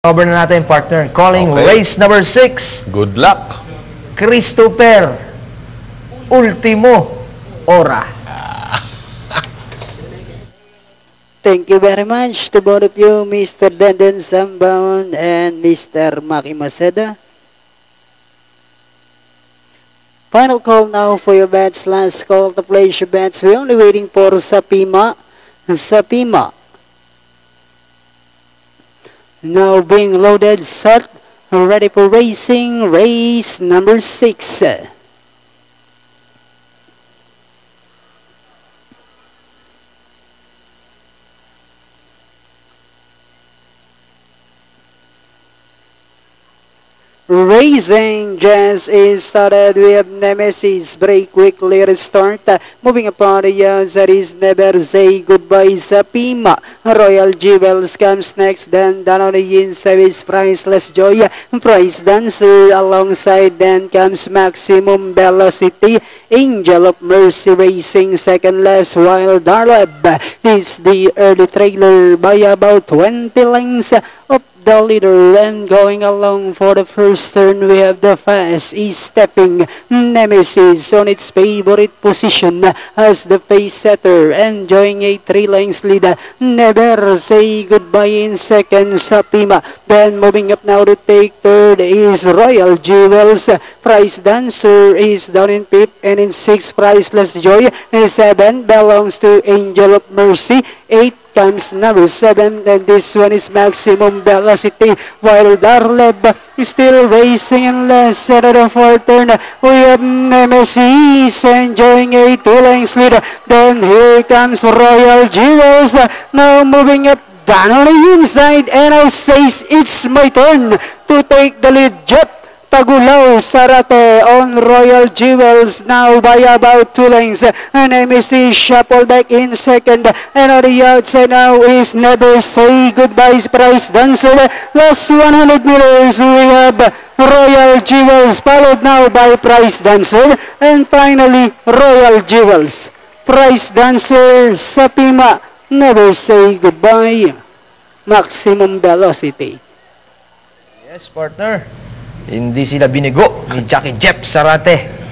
Over na natin, partner. Calling race number 6. Good luck. Christopher Ultimo Ora. Thank you very much to both of you, Mr. Denden Sambaon and Mr. Maki Maceda. Final call now for your bets. Last call to place your bets. We're only waiting for Sapima. Sapima. Now being loaded, set, ready for racing. Race number 6. Racing just is started. We have Nemesis break quickly restart. Moving upon the outside is Never Say Goodbye Sapima. Royal Jewels comes next. Then down on the inside is Priceless Joy. Price Dancer alongside. Then comes Maximum Velocity. Angel of Mercy racing second last, while Darleb is the early trailer by about 20 lengths of the leader. And going along for the first turn, we have the fast stepping Nemesis on its favorite position as the pace setter, enjoying a 3 lengths lead. Never Say Goodbye in second, Sapima. Then moving up now to take third is Royal Jewels. Price Dancer is down in fifth, and in sixth, Priceless Joy. 7 belongs to Angel of Mercy. 8 comes number 7, and this one is Maximum Velocity, while Darleb is still racing in last at the fourth turn. We have Nemesis enjoying a 2 lengths lead. Then here comes Royal Jewels, now moving up down on the inside, and now says it's my turn to take the lead. Jet Tagulaw Sarate on Royal Jewels now by about 2 lengths. And Nemesis shuffle back in second, and on the outside now is Never Say Goodbye Price Dancer. Last 100 meters we have Royal Jewels, followed now by Price Dancer, and finally Royal Jewels. Price Dancer, Sapima, Never Say Goodbye, Maximum Velocity. Yes, partner. Hindi sila binigo ni Jackie Jeff Sarate.